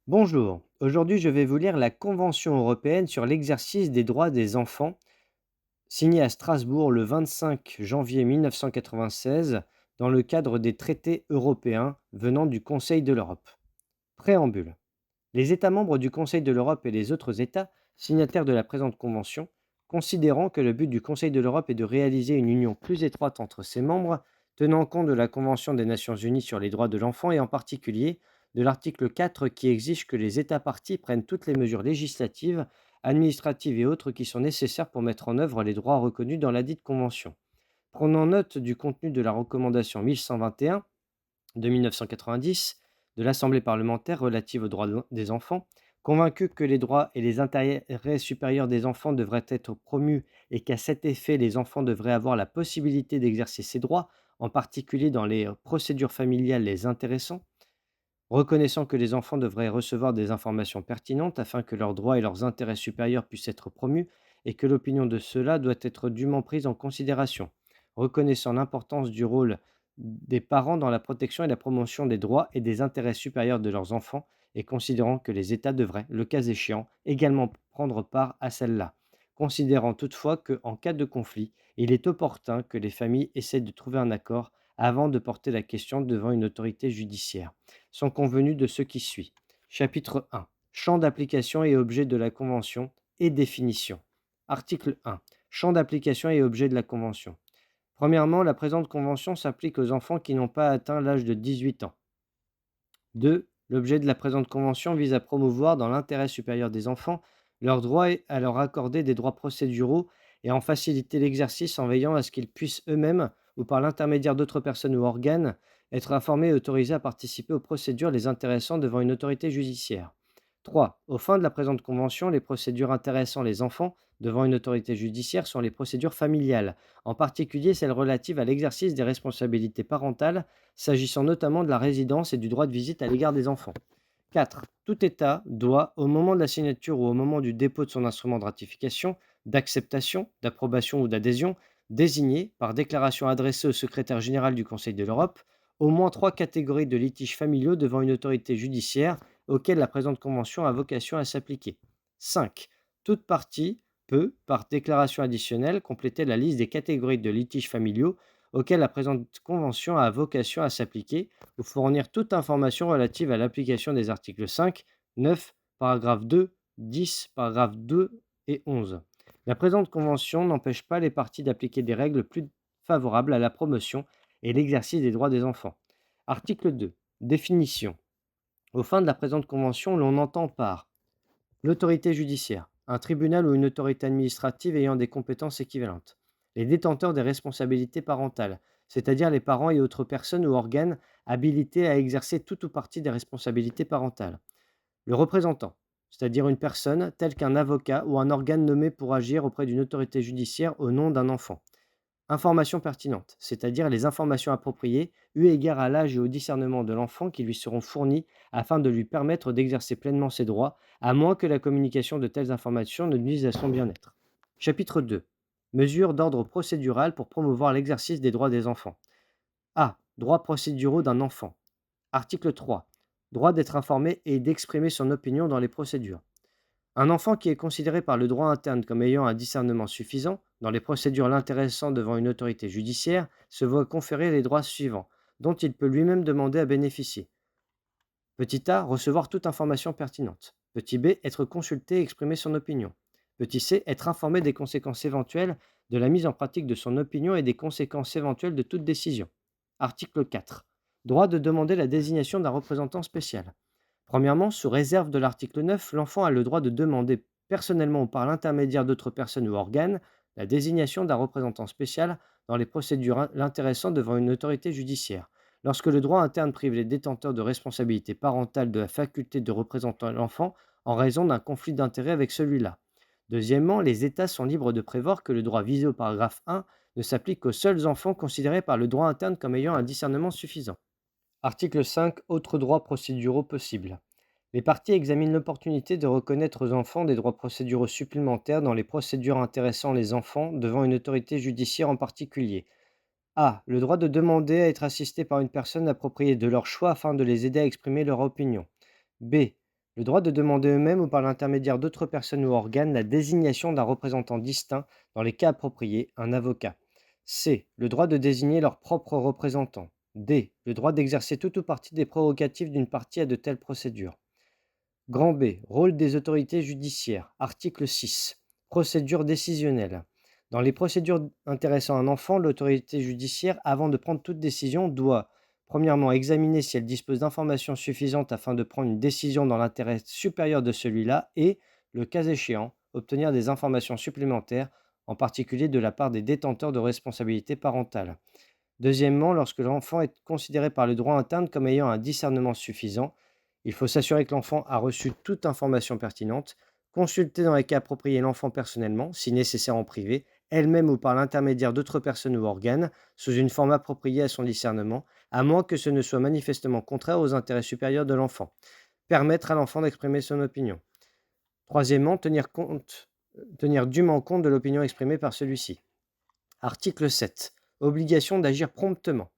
Bonjour, aujourd'hui je vais vous lire la Convention européenne sur l'exercice des droits des enfants, signée à Strasbourg le 25 janvier 1996 dans le cadre des traités européens venant du Conseil de l'Europe. Préambule. Les États membres du Conseil de l'Europe et les autres États signataires de la présente Convention, considérant que le but du Conseil de l'Europe est de réaliser une union plus étroite entre ses membres, tenant compte de la Convention des Nations Unies sur les droits de l'enfant et en particulier de l'article 4 qui exige que les États parties prennent toutes les mesures législatives, administratives et autres qui sont nécessaires pour mettre en œuvre les droits reconnus dans la dite Convention. Prenant note du contenu de la recommandation 1121 de 1990 de l'Assemblée parlementaire relative aux droits des enfants, convaincu que les droits et les intérêts supérieurs des enfants devraient être promus et qu'à cet effet, les enfants devraient avoir la possibilité d'exercer ces droits, en particulier dans les procédures familiales les intéressant, reconnaissant que les enfants devraient recevoir des informations pertinentes afin que leurs droits et leurs intérêts supérieurs puissent être promus et que l'opinion de ceux-là doit être dûment prise en considération, reconnaissant l'importance du rôle des parents dans la protection et la promotion des droits et des intérêts supérieurs de leurs enfants et considérant que les États devraient, le cas échéant, également prendre part à celle-là, considérant toutefois qu'en cas de conflit, il est opportun que les familles essaient de trouver un accord avant de porter la question devant une autorité judiciaire sont convenus de ce qui suit. Chapitre 1. Champ d'application et objet de la Convention et définition. Article 1. Champ d'application et objet de la Convention. Premièrement, la présente Convention s'applique aux enfants qui n'ont pas atteint l'âge de 18 ans. 2. L'objet de la présente Convention vise à promouvoir, dans l'intérêt supérieur des enfants, leur droit et à leur accorder des droits procéduraux et en faciliter l'exercice en veillant à ce qu'ils puissent eux-mêmes, ou par l'intermédiaire d'autres personnes ou organes, être informés et autorisés à participer aux procédures les intéressant devant une autorité judiciaire. 3. Aux fins de la présente Convention, les procédures intéressant les enfants devant une autorité judiciaire sont les procédures familiales, en particulier celles relatives à l'exercice des responsabilités parentales s'agissant notamment de la résidence et du droit de visite à l'égard des enfants. 4. Tout État doit, au moment de la signature ou au moment du dépôt de son instrument de ratification, d'acceptation, d'approbation ou d'adhésion, désigner, par déclaration adressée au secrétaire général du Conseil de l'Europe, au moins trois catégories de litiges familiaux devant une autorité judiciaire auxquelles la présente convention a vocation à s'appliquer. 5. Toute partie peut, par déclaration additionnelle, compléter la liste des catégories de litiges familiaux auxquelles la présente convention a vocation à s'appliquer ou fournir toute information relative à l'application des articles 5, 9, paragraphe 2, 10, paragraphe 2 et 11. La présente convention n'empêche pas les parties d'appliquer des règles plus favorables à la promotion et l'exercice des droits des enfants. Article 2. Définition. Aux fins de la présente convention, l'on entend par l'autorité judiciaire, un tribunal ou une autorité administrative ayant des compétences équivalentes. Les détenteurs des responsabilités parentales, c'est-à-dire les parents et autres personnes ou organes habilités à exercer tout ou partie des responsabilités parentales. Le représentant, c'est-à-dire une personne telle qu'un avocat ou un organe nommé pour agir auprès d'une autorité judiciaire au nom d'un enfant. Informations pertinentes, c'est-à-dire les informations appropriées, eu égard à l'âge et au discernement de l'enfant qui lui seront fournies afin de lui permettre d'exercer pleinement ses droits, à moins que la communication de telles informations ne nuise à son bien-être. Chapitre 2. Mesures d'ordre procédural pour promouvoir l'exercice des droits des enfants. A. Droits procéduraux d'un enfant. Article 3. Droit d'être informé et d'exprimer son opinion dans les procédures. Un enfant qui est considéré par le droit interne comme ayant un discernement suffisant, dans les procédures l'intéressant devant une autorité judiciaire, se voit conférer les droits suivants, dont il peut lui-même demander à bénéficier. Petit a. Recevoir toute information pertinente. Petit b. Être consulté et exprimer son opinion. Petit c. Être informé des conséquences éventuelles de la mise en pratique de son opinion et des conséquences éventuelles de toute décision. Article 4. Droit de demander la désignation d'un représentant spécial. Premièrement, sous réserve de l'article 9, l'enfant a le droit de demander personnellement ou par l'intermédiaire d'autres personnes ou organes la désignation d'un représentant spécial dans les procédures l'intéressant devant une autorité judiciaire. Lorsque le droit interne prive les détenteurs de responsabilité parentale de la faculté de représenter l'enfant en raison d'un conflit d'intérêts avec celui-là. Deuxièmement, les États sont libres de prévoir que le droit visé au paragraphe 1 ne s'applique qu'aux seuls enfants considérés par le droit interne comme ayant un discernement suffisant. Article 5. Autres droits procéduraux possibles. Les parties examinent l'opportunité de reconnaître aux enfants des droits procéduraux supplémentaires dans les procédures intéressant les enfants devant une autorité judiciaire en particulier. A. Le droit de demander à être assisté par une personne appropriée de leur choix afin de les aider à exprimer leur opinion. B. Le droit de demander eux-mêmes ou par l'intermédiaire d'autres personnes ou organes la désignation d'un représentant distinct dans les cas appropriés, un avocat. C. Le droit de désigner leur propre représentant. D. Le droit d'exercer tout ou partie des prérogatives d'une partie à de telles procédures. Grand B. Rôle des autorités judiciaires. Article 6. Procédure décisionnelle. Dans les procédures intéressant un enfant, l'autorité judiciaire, avant de prendre toute décision, doit, premièrement, examiner si elle dispose d'informations suffisantes afin de prendre une décision dans l'intérêt supérieur de celui-là et, le cas échéant, obtenir des informations supplémentaires, en particulier de la part des détenteurs de responsabilités parentales. Deuxièmement, lorsque l'enfant est considéré par le droit interne comme ayant un discernement suffisant, il faut s'assurer que l'enfant a reçu toute information pertinente, consulter dans les cas appropriés l'enfant personnellement, si nécessaire en privé, elle-même ou par l'intermédiaire d'autres personnes ou organes, sous une forme appropriée à son discernement, à moins que ce ne soit manifestement contraire aux intérêts supérieurs de l'enfant. Permettre à l'enfant d'exprimer son opinion. Troisièmement, tenir dûment compte de l'opinion exprimée par celui-ci. Article 7. Obligation d'agir promptement.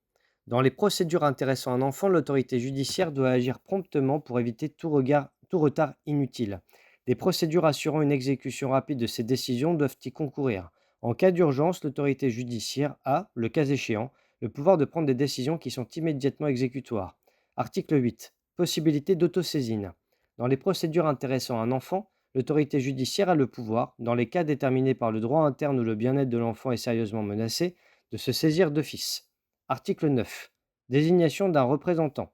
Dans les procédures intéressant un enfant, l'autorité judiciaire doit agir promptement pour éviter tout retard inutile. Des procédures assurant une exécution rapide de ces décisions doivent y concourir. En cas d'urgence, l'autorité judiciaire a, le cas échéant, le pouvoir de prendre des décisions qui sont immédiatement exécutoires. Article 8. Possibilité d'autosaisine. Dans les procédures intéressant un enfant, l'autorité judiciaire a le pouvoir, dans les cas déterminés par le droit interne où le bien-être de l'enfant est sérieusement menacé, de se saisir d'office. Article 9. Désignation d'un représentant.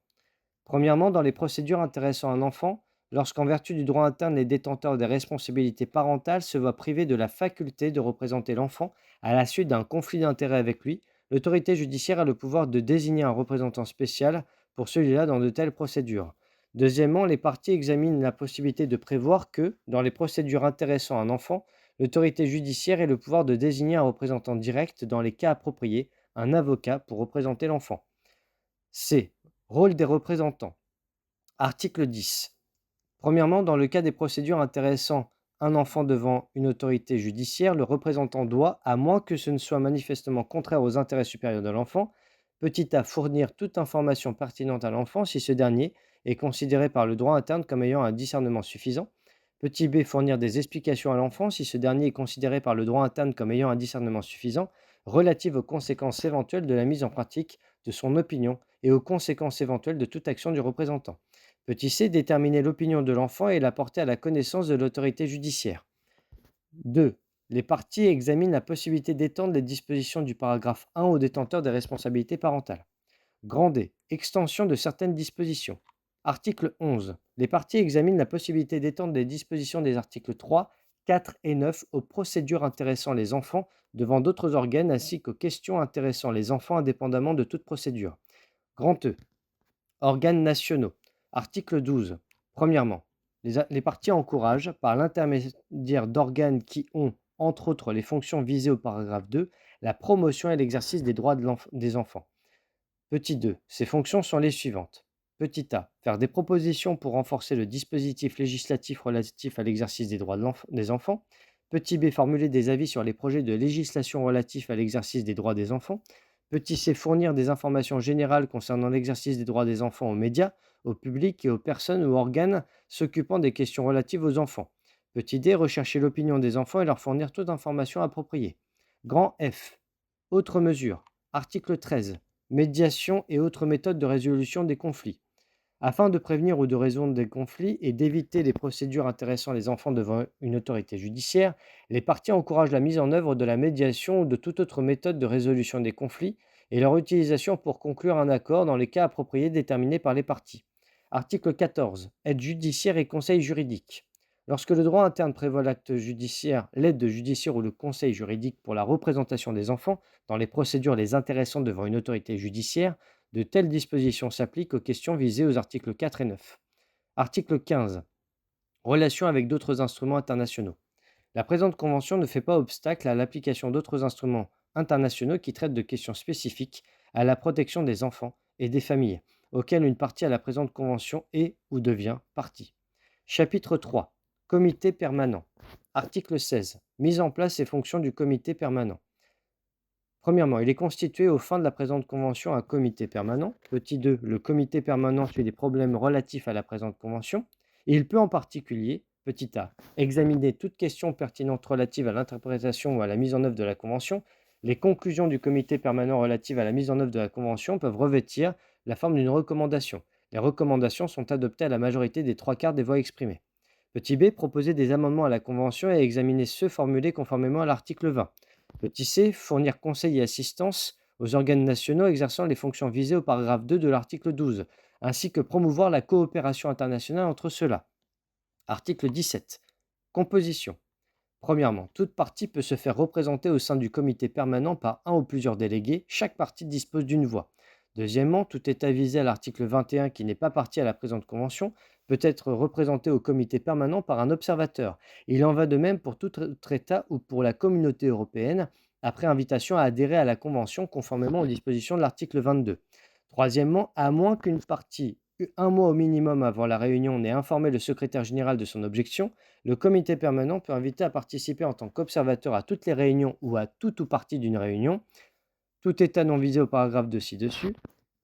Premièrement, dans les procédures intéressant un enfant, lorsqu'en vertu du droit interne les détenteurs des responsabilités parentales se voient privés de la faculté de représenter l'enfant à la suite d'un conflit d'intérêts avec lui, l'autorité judiciaire a le pouvoir de désigner un représentant spécial pour celui-là dans de telles procédures. Deuxièmement, les parties examinent la possibilité de prévoir que, dans les procédures intéressant un enfant, l'autorité judiciaire ait le pouvoir de désigner un représentant direct dans les cas appropriés, un avocat pour représenter l'enfant. C. Rôle des représentants. Article 10. Premièrement, dans le cas des procédures intéressant un enfant devant une autorité judiciaire, le représentant doit, à moins que ce ne soit manifestement contraire aux intérêts supérieurs de l'enfant, petit a fournir toute information pertinente à l'enfant si ce dernier est considéré par le droit interne comme ayant un discernement suffisant. Petit b fournir des explications à l'enfant si ce dernier est considéré par le droit interne comme ayant un discernement suffisant, relative aux conséquences éventuelles de la mise en pratique de son opinion et aux conséquences éventuelles de toute action du représentant. Petit c. Déterminer l'opinion de l'enfant et la porter à la connaissance de l'autorité judiciaire. 2. Les parties examinent la possibilité d'étendre les dispositions du paragraphe 1 aux détenteurs des responsabilités parentales. Grand D. Extension de certaines dispositions. Article 11. Les parties examinent la possibilité d'étendre les dispositions des articles 3, 4 et 9 aux procédures intéressant les enfants devant d'autres organes ainsi qu'aux questions intéressant les enfants indépendamment de toute procédure. Grand E. Organes nationaux. Article 12. Premièrement, les parties encouragent, par l'intermédiaire d'organes qui ont, entre autres, les fonctions visées au paragraphe 2, la promotion et l'exercice des droits des enfants. Petit 2. Ces fonctions sont les suivantes. Petit a. Faire des propositions pour renforcer le dispositif législatif relatif à l'exercice des droits des enfants. Petit b. Formuler des avis sur les projets de législation relatifs à l'exercice des droits des enfants. Petit c. Fournir des informations générales concernant l'exercice des droits des enfants aux médias, au public et aux personnes ou organes s'occupant des questions relatives aux enfants. Petit d. Rechercher l'opinion des enfants et leur fournir toute information appropriée. Grand F. Autres mesures. Article 13. Médiation et autres méthodes de résolution des conflits. Afin de prévenir ou de résoudre des conflits et d'éviter les procédures intéressant les enfants devant une autorité judiciaire, les parties encouragent la mise en œuvre de la médiation ou de toute autre méthode de résolution des conflits et leur utilisation pour conclure un accord dans les cas appropriés déterminés par les parties. Article 14. Aide judiciaire et conseil juridique. Lorsque le droit interne prévoit l'acte judiciaire, l'aide judiciaire ou le conseil juridique pour la représentation des enfants dans les procédures les intéressant devant une autorité judiciaire, de telles dispositions s'appliquent aux questions visées aux articles 4 et 9. Article 15. Relations avec d'autres instruments internationaux. La présente convention ne fait pas obstacle à l'application d'autres instruments internationaux qui traitent de questions spécifiques à la protection des enfants et des familles, auxquelles une partie à la présente convention est ou devient partie. Chapitre 3. Comité permanent. Article 16. Mise en place et fonctions du comité permanent. Premièrement, il est constitué aux fins de la présente convention un comité permanent. Petit 2. Le comité permanent suit les problèmes relatifs à la présente convention. Il peut en particulier, petit a, examiner toute question pertinente relative à l'interprétation ou à la mise en œuvre de la Convention. Les conclusions du comité permanent relatives à la mise en œuvre de la Convention peuvent revêtir la forme d'une recommandation. Les recommandations sont adoptées à la majorité des trois quarts des voix exprimées. Petit b, proposer des amendements à la Convention et examiner ceux formulés conformément à l'article 20. Petit c, fournir conseil et assistance aux organes nationaux exerçant les fonctions visées au paragraphe 2 de l'article 12, ainsi que promouvoir la coopération internationale entre ceux-là. Article 17. Composition. Premièrement, toute partie peut se faire représenter au sein du comité permanent par un ou plusieurs délégués. Chaque partie dispose d'une voix. Deuxièmement, tout État visé à l'article 21 qui n'est pas partie à la présente convention peut être représenté au comité permanent par un observateur. Il en va de même pour tout autre État ou pour la communauté européenne, après invitation à adhérer à la convention conformément aux dispositions de l'article 22. Troisièmement, à moins qu'une partie, un mois au minimum avant la réunion, n'ait informé le secrétaire général de son objection, le comité permanent peut inviter à participer en tant qu'observateur à toutes les réunions ou à tout ou partie d'une réunion, tout État non visé au paragraphe de ci-dessus,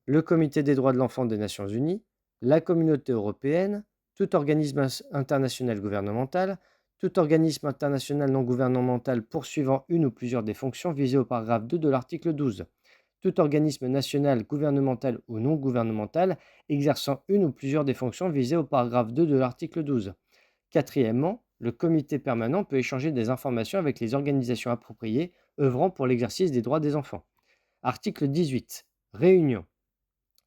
le comité des droits de l'enfant des Nations Unies, la communauté européenne, tout organisme international gouvernemental, tout organisme international non gouvernemental poursuivant une ou plusieurs des fonctions visées au paragraphe 2 de l'article 12, tout organisme national, gouvernemental ou non gouvernemental exerçant une ou plusieurs des fonctions visées au paragraphe 2 de l'article 12. Quatrièmement, le comité permanent peut échanger des informations avec les organisations appropriées œuvrant pour l'exercice des droits des enfants. Article 18. Réunion.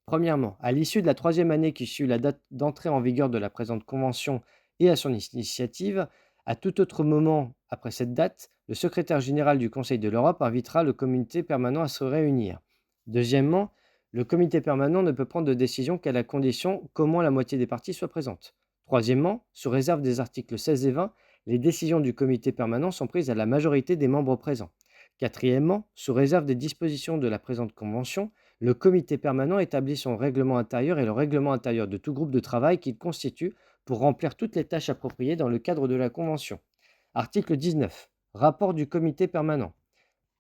Premièrement, à l'issue de la troisième année qui suit la date d'entrée en vigueur de la présente convention et à son initiative, à tout autre moment après cette date, le secrétaire général du Conseil de l'Europe invitera le comité permanent à se réunir. Deuxièmement, le comité permanent ne peut prendre de décision qu'à la condition qu'au moins la moitié des parties soit présente. Troisièmement, sous réserve des articles 16 et 20, les décisions du comité permanent sont prises à la majorité des membres présents. Quatrièmement, sous réserve des dispositions de la présente convention, le comité permanent établit son règlement intérieur et le règlement intérieur de tout groupe de travail qu'il constitue pour remplir toutes les tâches appropriées dans le cadre de la Convention. Article 19. Rapport du comité permanent.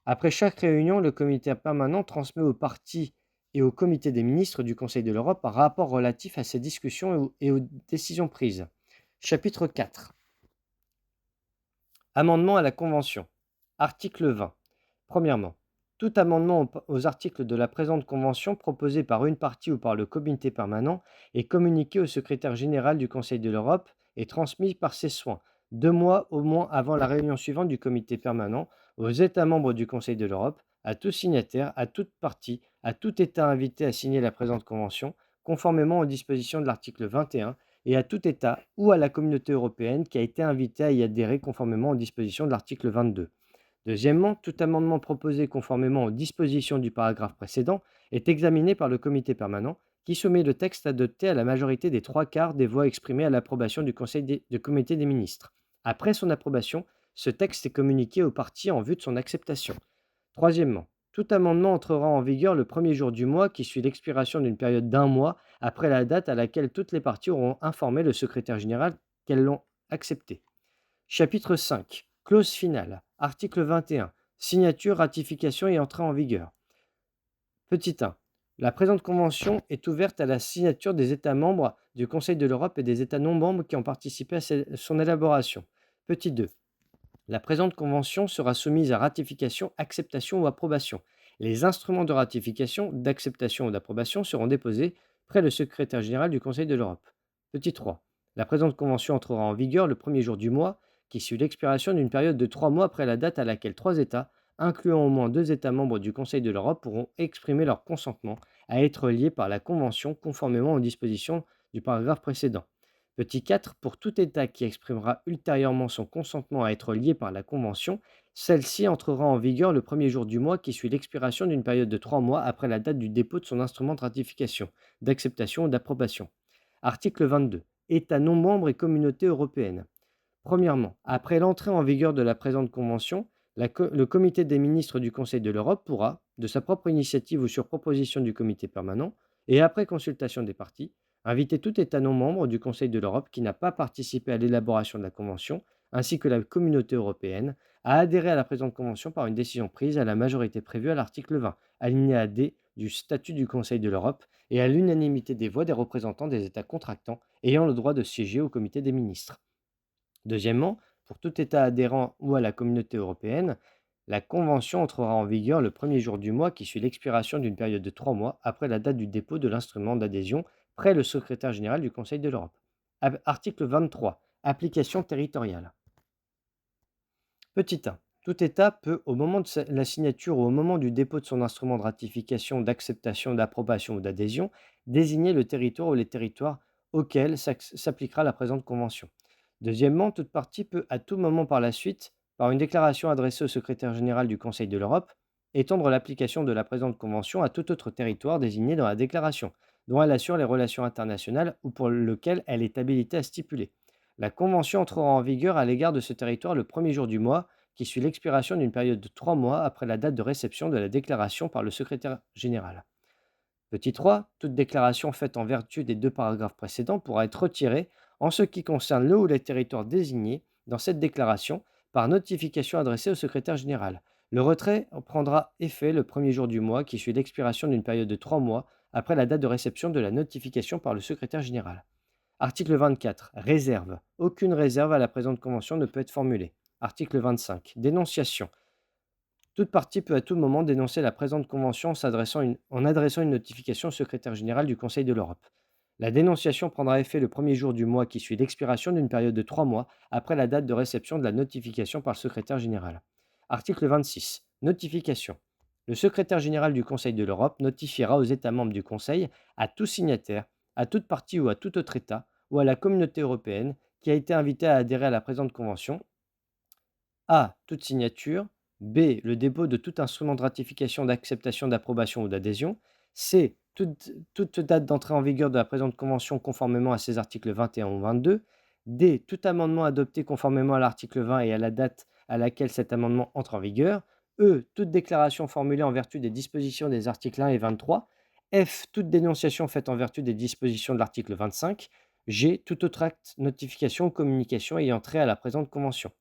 Après chaque réunion, le comité permanent transmet aux parties et au comité des ministres du Conseil de l'Europe un rapport relatif à ces discussions et aux décisions prises. Chapitre 4. Amendement à la Convention. Article 20. Premièrement, tout amendement aux articles de la présente convention proposé par une partie ou par le comité permanent est communiqué au secrétaire général du Conseil de l'Europe et transmis par ses soins, 2 mois au moins avant la réunion suivante du comité permanent, aux États membres du Conseil de l'Europe, à tout signataire, à toute partie, à tout État invité à signer la présente convention, conformément aux dispositions de l'article 21, et à tout État ou à la communauté européenne qui a été invité à y adhérer conformément aux dispositions de l'article 22. Deuxièmement, tout amendement proposé conformément aux dispositions du paragraphe précédent est examiné par le comité permanent qui soumet le texte adopté à la majorité des trois quarts des voix exprimées à l'approbation du comité des ministres. Après son approbation, ce texte est communiqué aux parties en vue de son acceptation. Troisièmement, tout amendement entrera en vigueur le premier jour du mois qui suit l'expiration d'une période d'un mois après la date à laquelle toutes les parties auront informé le secrétaire général qu'elles l'ont accepté. Chapitre 5. Clause finale. Article 21. Signature, ratification et entrée en vigueur. Petit 1. La présente convention est ouverte à la signature des États membres du Conseil de l'Europe et des États non membres qui ont participé à son élaboration. Petit 2. La présente convention sera soumise à ratification, acceptation ou approbation. Les instruments de ratification, d'acceptation ou d'approbation seront déposés près le secrétaire général du Conseil de l'Europe. Petit 3. La présente convention entrera en vigueur le premier jour du mois qui suit l'expiration d'une période de 3 mois après la date à laquelle 3 États, incluant au moins 2 États membres du Conseil de l'Europe, pourront exprimer leur consentement à être liés par la Convention conformément aux dispositions du paragraphe précédent. Petit 4. Pour tout État qui exprimera ultérieurement son consentement à être lié par la Convention, celle-ci entrera en vigueur le premier jour du mois qui suit l'expiration d'une période de 3 mois après la date du dépôt de son instrument de ratification, d'acceptation ou d'approbation. Article 22. États non membres et communauté européenne. Premièrement, après l'entrée en vigueur de la présente convention, le comité des ministres du Conseil de l'Europe pourra, de sa propre initiative ou sur proposition du comité permanent, et après consultation des parties, inviter tout État non membre du Conseil de l'Europe qui n'a pas participé à l'élaboration de la convention, ainsi que la communauté européenne, à adhérer à la présente convention par une décision prise à la majorité prévue à l'article 20, alinéa D du statut du Conseil de l'Europe, et à l'unanimité des voix des représentants des États contractants ayant le droit de siéger au comité des ministres. Deuxièmement, pour tout État adhérent ou à la communauté européenne, la convention entrera en vigueur le premier jour du mois qui suit l'expiration d'une période de 3 mois après la date du dépôt de l'instrument d'adhésion près le secrétaire général du Conseil de l'Europe. Article 23. Application territoriale. Petit 1. Tout État peut, au moment de la signature ou au moment du dépôt de son instrument de ratification, d'acceptation, d'approbation ou d'adhésion, désigner le territoire ou les territoires auxquels s'appliquera la présente convention. Deuxièmement, toute partie peut, à tout moment par la suite, par une déclaration adressée au secrétaire général du Conseil de l'Europe, étendre l'application de la présente convention à tout autre territoire désigné dans la déclaration, dont elle assure les relations internationales ou pour lequel elle est habilitée à stipuler. La convention entrera en vigueur à l'égard de ce territoire le premier jour du mois qui suit l'expiration d'une période de 3 mois après la date de réception de la déclaration par le secrétaire général. Petit 3. Toute déclaration faite en vertu des deux paragraphes précédents pourra être retirée en ce qui concerne le ou les territoires désignés dans cette déclaration par notification adressée au secrétaire général. Le retrait prendra effet le premier jour du mois qui suit l'expiration d'une période de 3 mois après la date de réception de la notification par le secrétaire général. Article 24. Réserve. Aucune réserve à la présente convention ne peut être formulée. Article 25. Dénonciation. Toute partie peut à tout moment dénoncer la présente convention en adressant une notification au secrétaire général du Conseil de l'Europe. La dénonciation prendra effet le premier jour du mois qui suit l'expiration d'une période de 3 mois après la date de réception de la notification par le secrétaire général. Article 26. Notification. Le secrétaire général du Conseil de l'Europe notifiera aux États membres du Conseil, à tout signataire, à toute partie ou à tout autre État, ou à la communauté européenne qui a été invité à adhérer à la présente convention, a. Toute signature. B. Le dépôt de tout instrument de ratification, d'acceptation, d'approbation ou d'adhésion. C. Toute date d'entrée en vigueur de la présente convention conformément à ses articles 21 ou 22. D. Tout amendement adopté conformément à l'article 20 et à la date à laquelle cet amendement entre en vigueur. E. Toute déclaration formulée en vertu des dispositions des articles 1 et 23. F. Toute dénonciation faite en vertu des dispositions de l'article 25. G. Tout autre acte, notification ou communication ayant trait à la présente convention.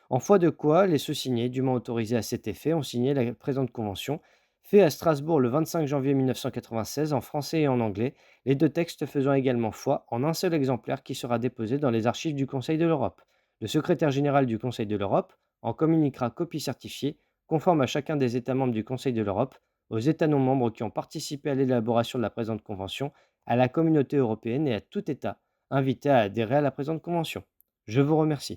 En foi de quoi, les sous-signés, dûment autorisés à cet effet, ont signé la présente convention, fait à Strasbourg le 25 janvier 1996 en français et en anglais, les deux textes faisant également foi en un seul exemplaire qui sera déposé dans les archives du Conseil de l'Europe. Le secrétaire général du Conseil de l'Europe en communiquera copie certifiée, conforme à chacun des États membres du Conseil de l'Europe, aux États non membres qui ont participé à l'élaboration de la présente convention, à la communauté européenne et à tout État invité à adhérer à la présente convention. Je vous remercie.